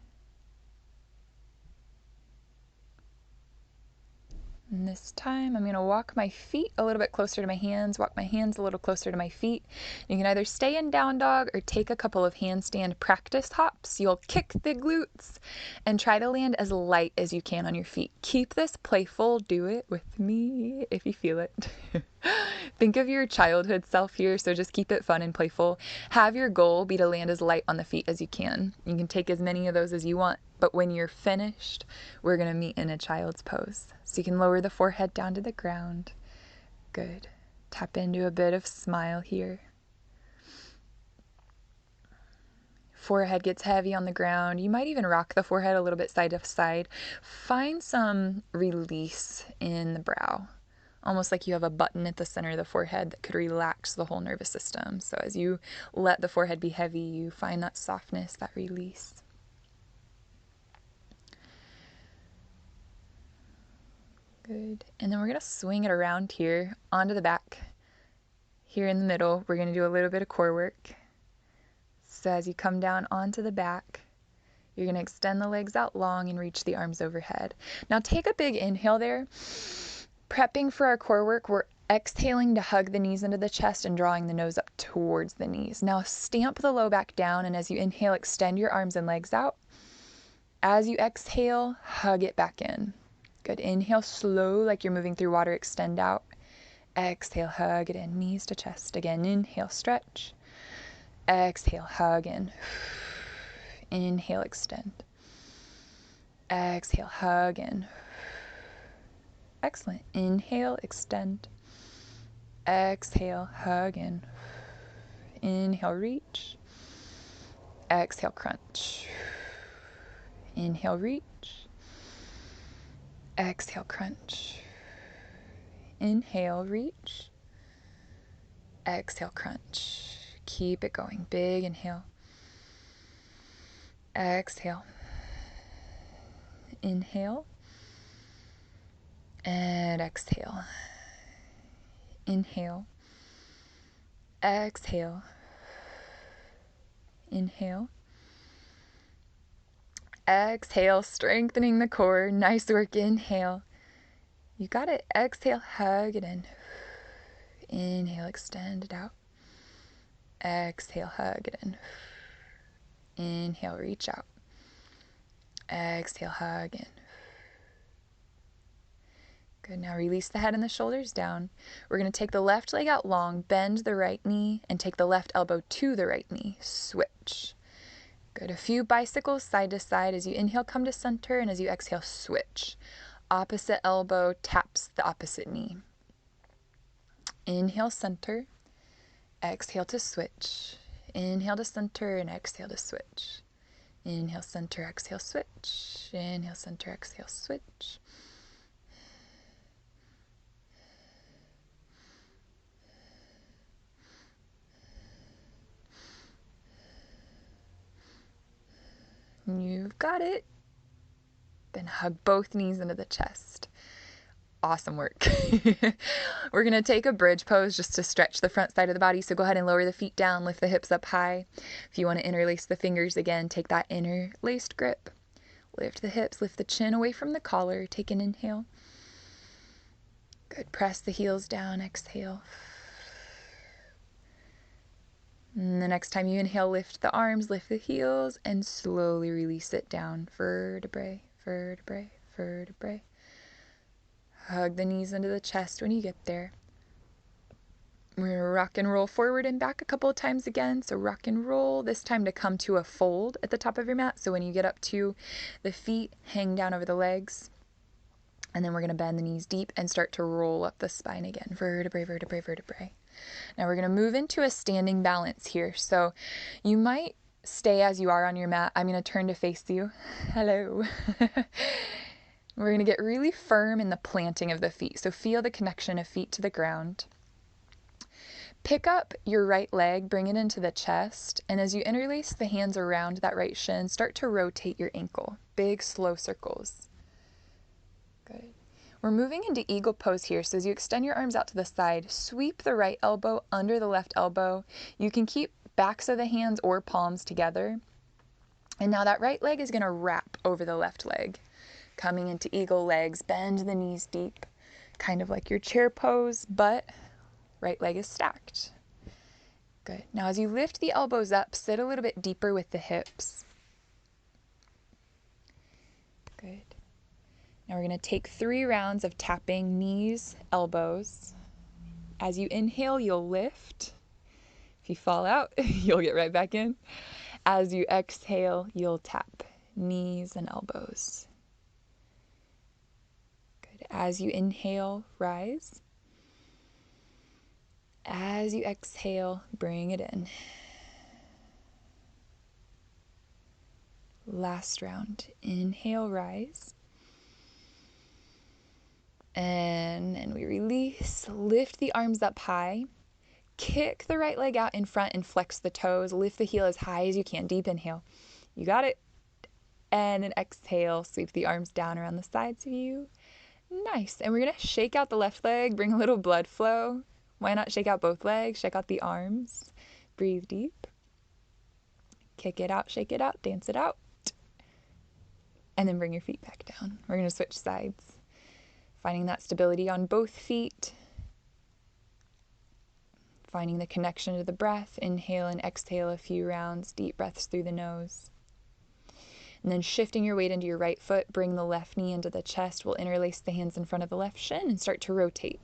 A: And this time I'm going to walk my feet a little bit closer to my hands, walk my hands a little closer to my feet. You can either stay in down dog or take a couple of handstand practice hops. You'll kick the glutes and try to land as light as you can on your feet. Keep this playful. Do it with me if you feel it. Think of your childhood self here, so just keep it fun and playful. Have your goal be to land as light on the feet as you can. You can take as many of those as you want, but when you're finished, we're going to meet in a child's pose. So you can lower the forehead down to the ground. Good. Tap into a bit of smile here. Forehead gets heavy on the ground. You might even rock the forehead a little bit side to side. Find some release in the brow. Almost like you have a button at the center of the forehead that could relax the whole nervous system. So as you let the forehead be heavy, you find that softness, that release. Good. And then we're going to swing it around here onto the back. Here in the middle, we're going to do a little bit of core work. So as you come down onto the back, you're going to extend the legs out long and reach the arms overhead. Now take a big inhale there. Prepping for our core work, we're exhaling to hug the knees into the chest and drawing the nose up towards the knees. Now stamp the low back down, and as you inhale, extend your arms and legs out. As you exhale, hug it back in. Good. Inhale slow like you're moving through water, extend out. Exhale, hug it in, knees to chest. Again, inhale, stretch. Exhale, hug in. Inhale, extend. Exhale, hug in. Excellent. Inhale, extend. Exhale, hug in. Inhale, reach. Exhale, crunch. Inhale, reach. Exhale, crunch. Inhale, reach. Exhale, crunch. Keep it going. Big inhale. Exhale. Inhale. And exhale. Inhale. Exhale. Inhale. Exhale, strengthening the core. Nice work. Inhale. You got it. Exhale, hug it in. Inhale, extend it out. Exhale, hug it in. Inhale, reach out. Exhale, hug in. Good. Now release the head and the shoulders down. We're going to take the left leg out long, bend the right knee, and take the left elbow to the right knee. Switch. Good. A few bicycles side to side. As you inhale, come to center, and as you exhale, switch. Opposite elbow taps the opposite knee. Inhale, center. Exhale to switch. Inhale to center and exhale to switch. Inhale, center, exhale, switch. Inhale, center, exhale, switch. You've got it. Then hug both knees into the chest. Awesome work. We're going to take a bridge pose just to stretch the front side of the body. So go ahead and lower the feet down, lift the hips up high. If you want to interlace the fingers again, take that interlaced grip. Lift the hips, lift the chin away from the collar. Take an inhale. Good. Press the heels down, exhale. And the next time you inhale, lift the arms, lift the heels, and slowly release it down. Vertebrae, vertebrae, vertebrae. Hug the knees into the chest when you get there. We're going to rock and roll forward and back a couple of times again. So rock and roll, this time to come to a fold at the top of your mat. So when you get up to the feet, hang down over the legs. And then we're going to bend the knees deep and start to roll up the spine again. Vertebrae, vertebrae, vertebrae. Now we're going to move into a standing balance here. So you might stay as you are on your mat. I'm going to turn to face you. Hello. We're going to get really firm in the planting of the feet. So feel the connection of feet to the ground. Pick up your right leg, bring it into the chest. And as you interlace the hands around that right shin, start to rotate your ankle. Big, slow circles. Good. We're moving into eagle pose here. So as you extend your arms out to the side, sweep the right elbow under the left elbow. You can keep backs of the hands or palms together. And now that right leg is going to wrap over the left leg. Coming into eagle legs, bend the knees deep. kind of like your chair pose, but right leg is stacked. Good. Now as you lift the elbows up, sit a little bit deeper with the hips. Good. Now we're going to take 3 rounds of tapping knees, elbows. As you inhale, you'll lift. If you fall out, you'll get right back in. As you exhale, you'll tap knees and elbows. Good. As you inhale, rise. As you exhale, bring it in. Last round. Inhale, rise. And then we release. Lift the arms up high. Kick the right leg out in front and flex the toes. Lift the heel as high as you can. Deep inhale. You got it. And then exhale. Sweep the arms down around the sides of you. Nice. And we're going to shake out the left leg. Bring a little blood flow. Why not shake out both legs? Shake out the arms. Breathe deep. Kick it out. Shake it out. Dance it out. And then bring your feet back down. We're going to switch sides. Finding that stability on both feet. Finding the connection to the breath. Inhale and exhale a few rounds. Deep breaths through the nose. And then shifting your weight into your right foot. Bring the left knee into the chest. We'll interlace the hands in front of the left shin and start to rotate.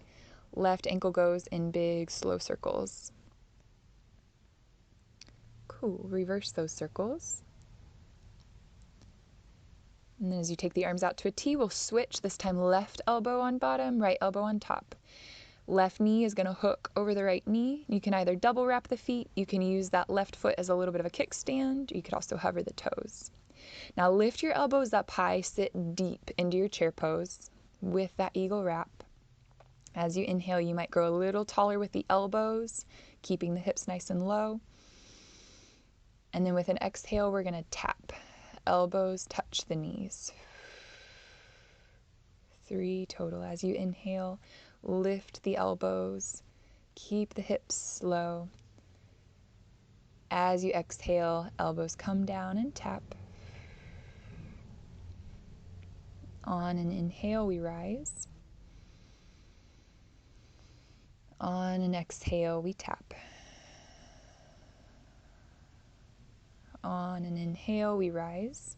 A: Left ankle goes in big, slow circles. Cool. Reverse those circles. And then as you take the arms out to a T, we'll switch. This time left elbow on bottom, right elbow on top. Left knee is going to hook over the right knee. You can either double wrap the feet. You can use that left foot as a little bit of a kickstand. You could also hover the toes. Now lift your elbows up high. Sit deep into your chair pose with that eagle wrap. As you inhale, you might grow a little taller with the elbows, keeping the hips nice and low. And then with an exhale, we're going to tap. Elbows touch the knees. 3 total. As you inhale, lift the elbows. Keep the hips slow. As you exhale, elbows come down and tap. On an inhale, we rise. On an exhale, we tap. On an inhale, we rise.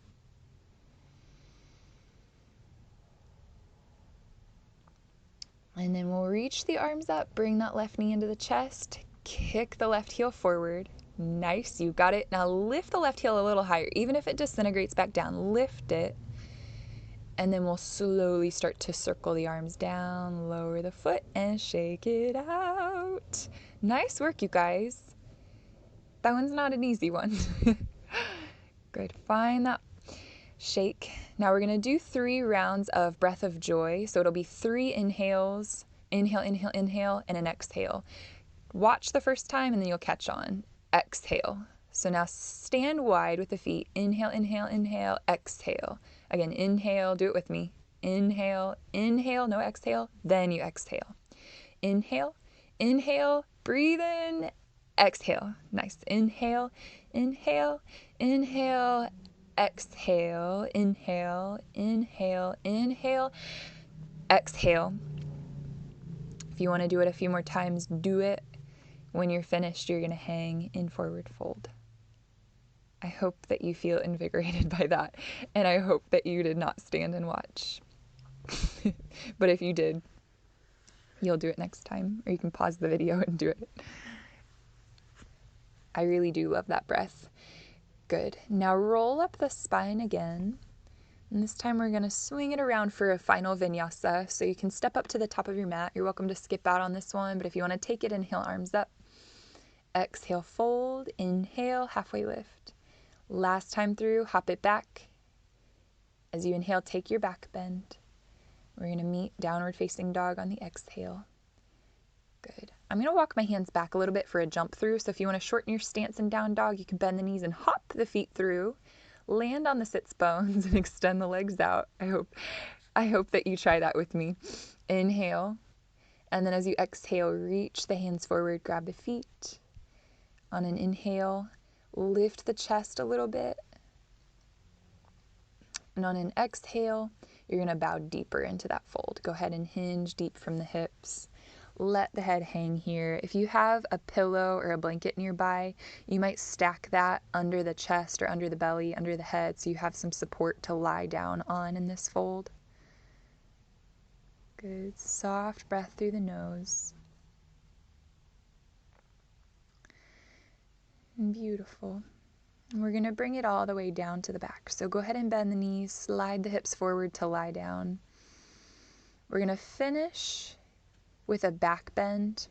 A: And then we'll reach the arms up, bring that left knee into the chest, kick the left heel forward. Nice, you got it. Now lift the left heel a little higher, even if it disintegrates back down, lift it. And then we'll slowly start to circle the arms down, lower the foot, and shake it out. Nice work, you guys. That one's not an easy one. Good. Find that shake. Now we're going to do 3 rounds of breath of joy. So it'll be 3 inhales. Inhale, inhale, inhale, and an exhale. Watch the first time and then you'll catch on. Exhale. So now stand wide with the feet. Inhale, inhale, inhale, exhale. Again, inhale, do it with me. Inhale, inhale, no exhale, then you exhale. Inhale, inhale, breathe in, exhale. Nice. Inhale, inhale, inhale, exhale, inhale, inhale, inhale, exhale. If you want to do it a few more times, do it. When you're finished, you're going to hang in forward fold. I hope that you feel invigorated by that, and I hope that you did not stand and watch. But if you did, you'll do it next time, or you can pause the video and do it. I really do love that breath. Good. Now roll up the spine again, and this time we're going to swing it around for a final vinyasa, so you can step up to the top of your mat. You're welcome to skip out on this one, but if you want to take it, inhale, arms up. Exhale, fold. Inhale, halfway lift. Last time through, hop it back. As you inhale, take your back bend. We're going to meet downward facing dog on the exhale. Good. I'm going to walk my hands back a little bit for a jump through. So if you want to shorten your stance in down dog, you can bend the knees and hop the feet through. Land on the sits bones and extend the legs out. I hope that you try that with me. Inhale. And then as you exhale, reach the hands forward, grab the feet. On an inhale, lift the chest a little bit. And on an exhale, you're going to bow deeper into that fold. Go ahead and hinge deep from the hips. Let the head hang here. If you have a pillow or a blanket nearby, you might stack that under the chest or under the belly, under the head, so you have some support to lie down on in this fold. Good. Soft breath through the nose. Beautiful. And we're going to bring it all the way down to the back. So go ahead and bend the knees, slide the hips forward to lie down. We're going to finish with a back bend.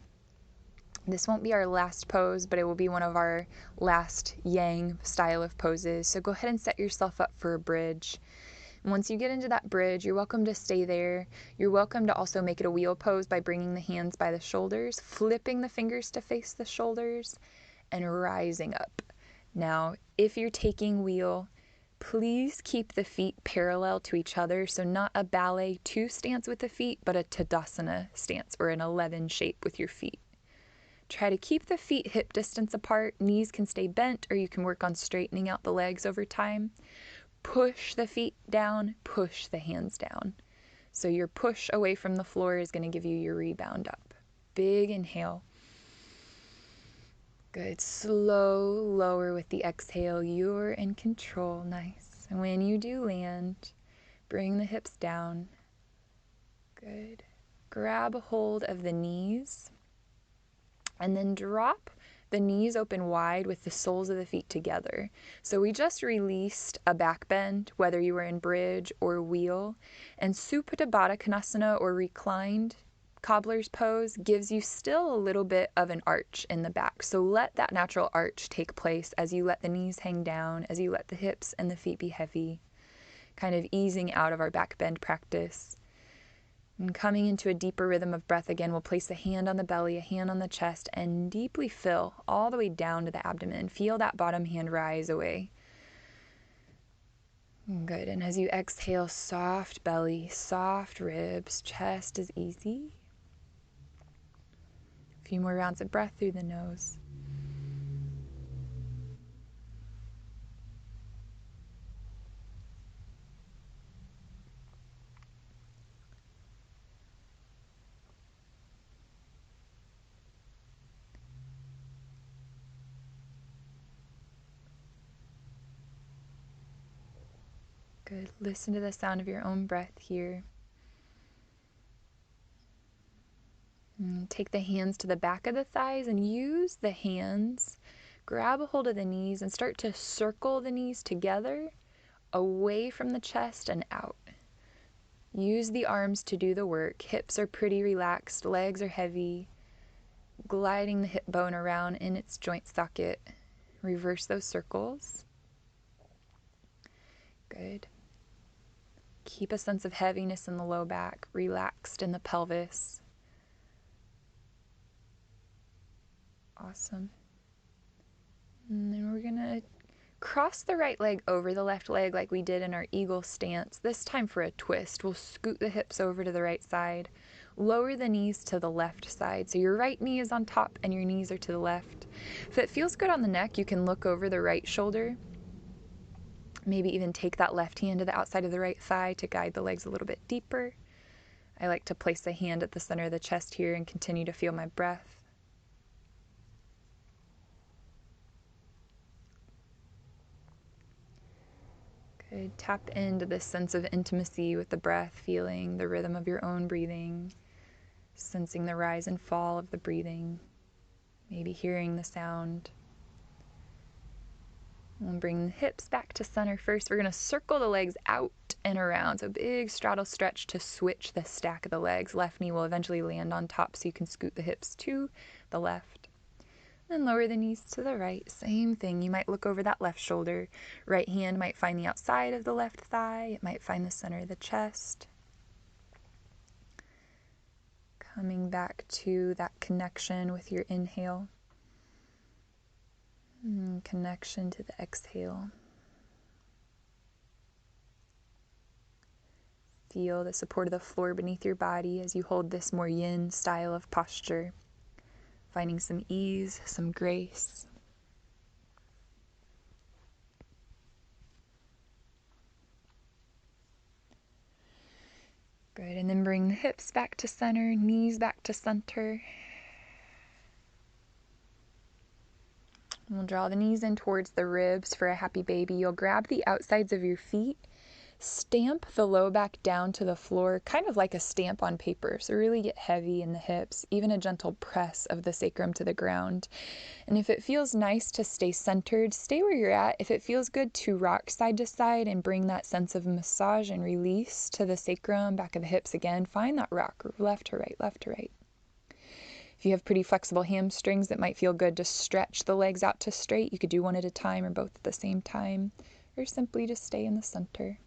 A: This won't be our last pose, but it will be one of our last yang style of poses. So go ahead and set yourself up for a bridge. Once you get into that bridge, you're welcome to stay there. You're welcome to also make it a wheel pose by bringing the hands by the shoulders, flipping the fingers to face the shoulders, and rising up. Now, if you're taking wheel, please keep the feet parallel to each other. So not a ballet 2 stance with the feet, but a Tadasana stance or an 11 shape with your feet. Try to keep the feet hip distance apart. Knees can stay bent, or you can work on straightening out the legs over time. Push the feet down, push the hands down. So your push away from the floor is going to give you your rebound up. Big inhale. Good. Slow lower with the exhale. You're in control. Nice. And when you do land, bring the hips down. Good. Grab a hold of the knees and then drop the knees open wide with the soles of the feet together. So we just released a back bend, whether you were in bridge or wheel, and Supta Baddha Konasana or reclined cobbler's pose gives you still a little bit of an arch in the back. So let that natural arch take place as you let the knees hang down, as you let the hips and the feet be heavy, kind of easing out of our back bend practice. And coming into a deeper rhythm of breath again, we'll place a hand on the belly, a hand on the chest, and deeply fill all the way down to the abdomen. Feel that bottom hand rise away. Good. And as you exhale, soft belly, soft ribs, chest is easy. A few more rounds of breath through the nose. Good. Listen to the sound of your own breath here. And take the hands to the back of the thighs and use the hands. Grab a hold of the knees and start to circle the knees together, away from the chest and out. Use the arms to do the work. Hips are pretty relaxed, legs are heavy. Gliding the hip bone around in its joint socket. Reverse those circles. Good. Keep a sense of heaviness in the low back, relaxed in the pelvis. Awesome. And then we're going to cross the right leg over the left leg like we did in our eagle stance. This time for a twist. We'll scoot the hips over to the right side. Lower the knees to the left side. So your right knee is on top and your knees are to the left. If it feels good on the neck, you can look over the right shoulder. Maybe even take that left hand to the outside of the right thigh to guide the legs a little bit deeper. I like to place a hand at the center of the chest here and continue to feel my breath. Good. Tap into this sense of intimacy with the breath, feeling the rhythm of your own breathing, sensing the rise and fall of the breathing, maybe hearing the sound. We'll bring the hips back to center first. We're going to circle the legs out and around. So big straddle stretch to switch the stack of the legs. Left knee will eventually land on top so you can scoot the hips to the left. Then lower the knees to the right. Same thing. You might look over that left shoulder. Right hand might find the outside of the left thigh. It might find the center of the chest. Coming back to that connection with your inhale. And connection to the exhale. Feel the support of the floor beneath your body as you hold this more yin style of posture. Finding some ease, some grace. Good, and then bring the hips back to center, knees back to center. And we'll draw the knees in towards the ribs for a happy baby. You'll grab the outsides of your feet, stamp the low back down to the floor, kind of like a stamp on paper. So really get heavy in the hips, even a gentle press of the sacrum to the ground. And if it feels nice to stay centered, stay where you're at. If it feels good to rock side to side and bring that sense of massage and release to the sacrum, back of the hips again, find that rock, left to right, left to right. If you have pretty flexible hamstrings, it might feel good to stretch the legs out to straight. You could do one at a time or both at the same time, or simply just stay in the center.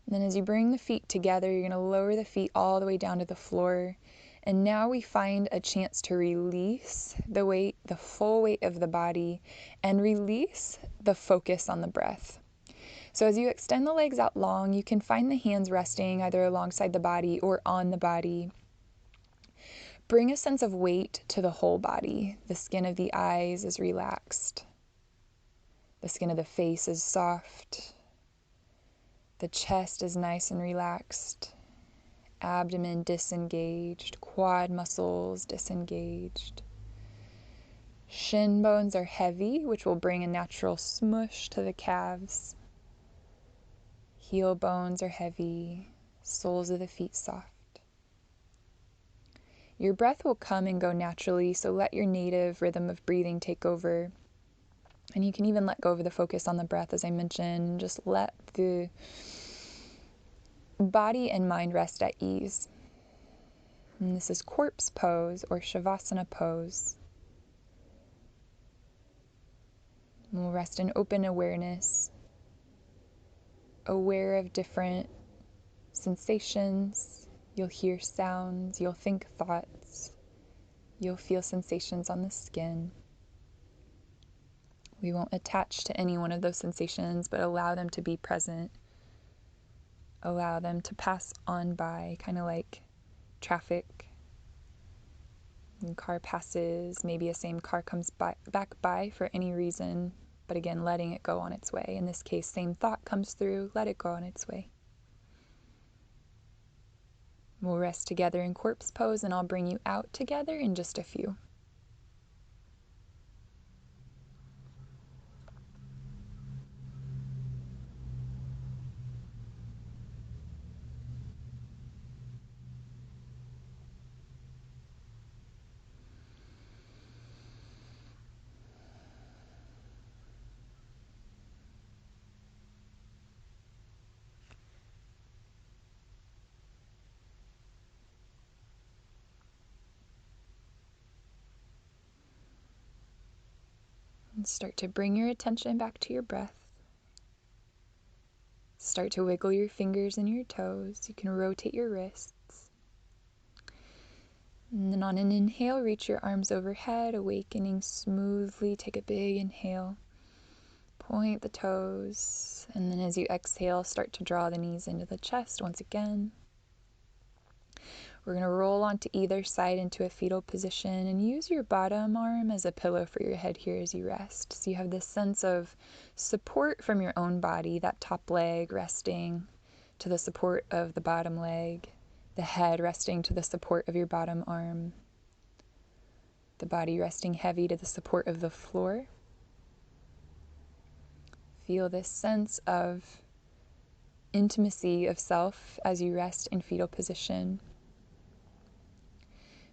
A: And then as you bring the feet together, you're going to lower the feet all the way down to the floor. And now we find a chance to release the weight, the full weight of the body, and release the focus on the breath. So as you extend the legs out long, you can find the hands resting either alongside the body or on the body. Bring a sense of weight to the whole body. The skin of the eyes is relaxed. The skin of the face is soft. The chest is nice and relaxed. Abdomen disengaged. Quad muscles disengaged. Shin bones are heavy, which will bring a natural smush to the calves. Heel bones are heavy. Soles of the feet soft. Your breath will come and go naturally, so let your native rhythm of breathing take over. And you can even let go of the focus on the breath, as I mentioned. Just let the body and mind rest at ease. And this is corpse pose or Shavasana pose. And we'll rest in open awareness, aware of different sensations. You'll hear sounds, you'll think thoughts, you'll feel sensations on the skin. We won't attach to any one of those sensations, but allow them to be present. Allow them to pass on by, kind of like traffic. When a car passes, maybe a same car comes back by for any reason, but again, letting it go on its way. In this case, same thought comes through, let it go on its way. We'll rest together in corpse pose, and I'll bring you out together in just a few. And start to bring your attention back to your breath. Start to wiggle your fingers and your toes. You can rotate your wrists. And then on an inhale, reach your arms overhead, awakening smoothly. Take a big inhale. Point the toes. And then as you exhale, start to draw the knees into the chest once again. We're going to roll onto either side into a fetal position and use your bottom arm as a pillow for your head here as you rest. So you have this sense of support from your own body, that top leg resting to the support of the bottom leg, the head resting to the support of your bottom arm, the body resting heavy to the support of the floor. Feel this sense of intimacy of self as you rest in fetal position.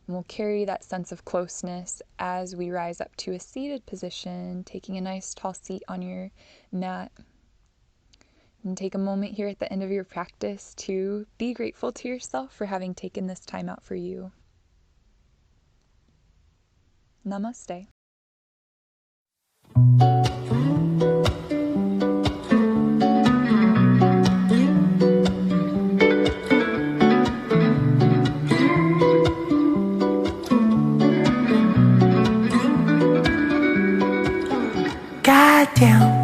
A: And we'll carry that sense of closeness as we rise up to a seated position, taking a nice tall seat on your mat. And take a moment here at the end of your practice to be grateful to yourself for having taken this time out for you. Namaste.
B: Goddamn.